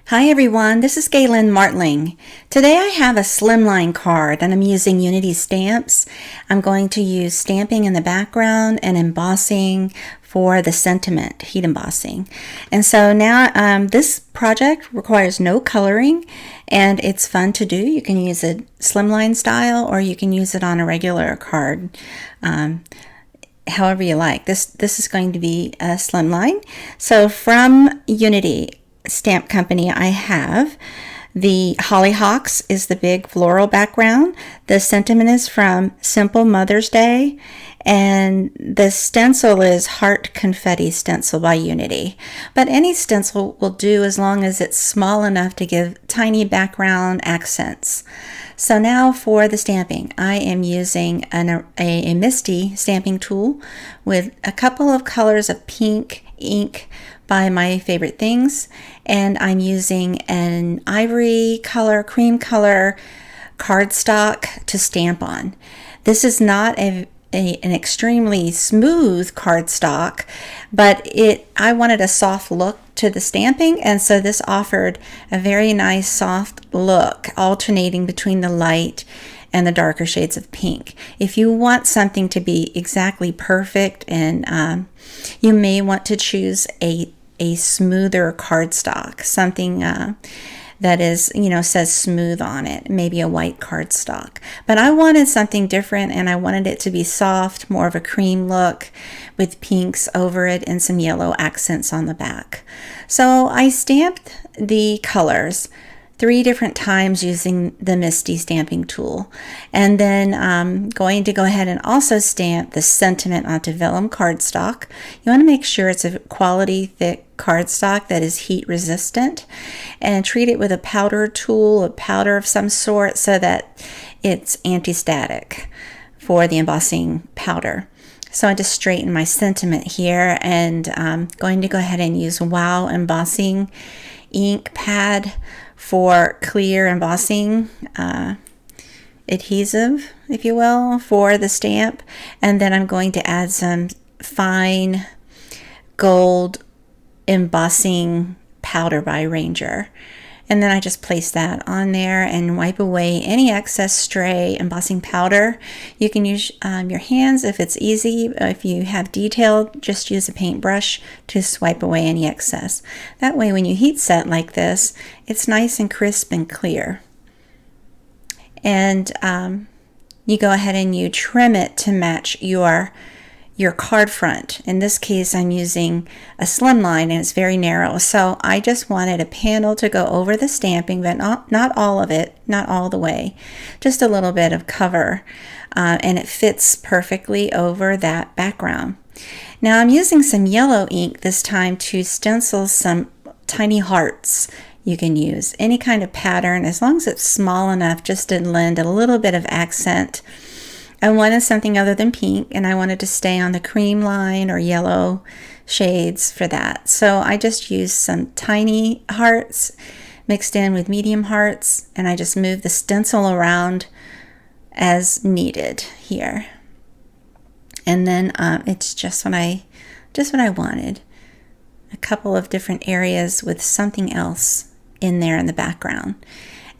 Hi everyone, this is Galen Martling. Today I have a slimline card and I'm using Unity stamps. I'm going to use stamping in the background and embossing for the sentiment, heat embossing. And so now this project requires no coloring and it's fun to do. You can use it slimline style or you can use it on a regular card. However you like. This is going to be a slimline. So from Unity Stamp Company, I have the Hollyhocks is the big floral background. The sentiment is from Simple Mother's Day, and the stencil is Heart Confetti Stencil by Unity. But any stencil will do as long as it's small enough to give tiny background accents. So now for the stamping, I am using a MISTI stamping tool with a couple of colors of pink ink by My Favorite Things, and I'm using an ivory color, cream color cardstock to stamp on. This is not an extremely smooth cardstock, but I wanted a soft look to the stamping, and so this offered a very nice soft look, alternating between the light and the darker shades of pink. If you want something to be exactly perfect, and you may want to choose a smoother cardstock, something that is, says smooth on it, maybe a white cardstock. But I wanted something different, and I wanted it to be soft, more of a cream look with pinks over it and some yellow accents on the back. So I stamped the colors 3 different times using the MISTI stamping tool. And then I'm going to go ahead and also stamp the sentiment onto vellum cardstock. You want to make sure it's a quality thick cardstock that is heat resistant, and treat it with a powder tool, a powder of some sort, so that it's anti-static for the embossing powder. So I just straighten my sentiment here, and I'm going to go ahead and use Wow Embossing ink pad for clear embossing adhesive, if you will, for the stamp. And then I'm going to add some fine gold embossing powder by Ranger. And then I just place that on there and wipe away any excess stray embossing powder. You can use your hands if it's easy. If you have detail, just use a paintbrush to swipe away any excess. That way when you heat set like this, it's nice and crisp and clear. And you go ahead and you trim it to match your card front. In this case, I'm using a slimline and it's very narrow. So I just wanted a panel to go over the stamping, but not all of it, not all the way, just a little bit of cover. And it fits perfectly over that background. Now I'm using some yellow ink this time to stencil some tiny hearts. You can use any kind of pattern as long as it's small enough just to lend a little bit of accent. I wanted something other than pink, and I wanted to stay on the cream line or yellow shades for that. So I just used some tiny hearts mixed in with medium hearts, and I just moved the stencil around as needed here. And then it's just what I wanted. A couple of different areas with something else in there in the background.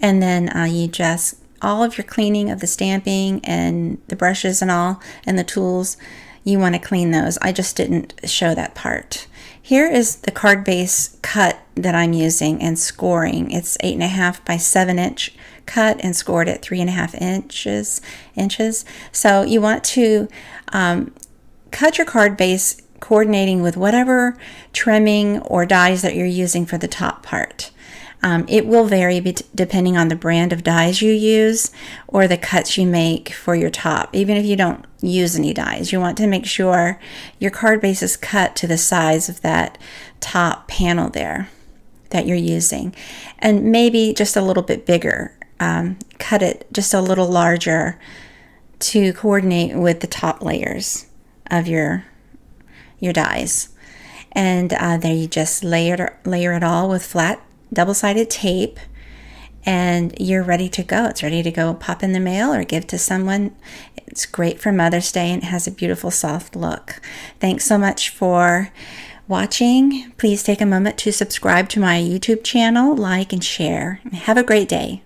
And then you just all of your cleaning of the stamping and the brushes and all and the tools, you want to clean those. I just didn't show that part. Here is the card base cut that I'm using and scoring. It's 8.5 by 7 inch cut and scored at 3.5 inches. So you want to cut your card base coordinating with whatever trimming or dies that you're using for the top part. It will vary depending on the brand of dies you use or the cuts you make for your top. Even if you don't use any dies, you want to make sure your card base is cut to the size of that top panel there that you're using. And maybe just a little bit bigger. Cut it just a little larger to coordinate with the top layers of your dies. And there you just layer it all with flat double-sided tape, and you're ready to go. It's ready to go pop in the mail or give to someone. It's great for Mother's Day and it has a beautiful soft look. Thanks so much for watching. Please take a moment to subscribe to my YouTube channel, like, and share. Have a great day.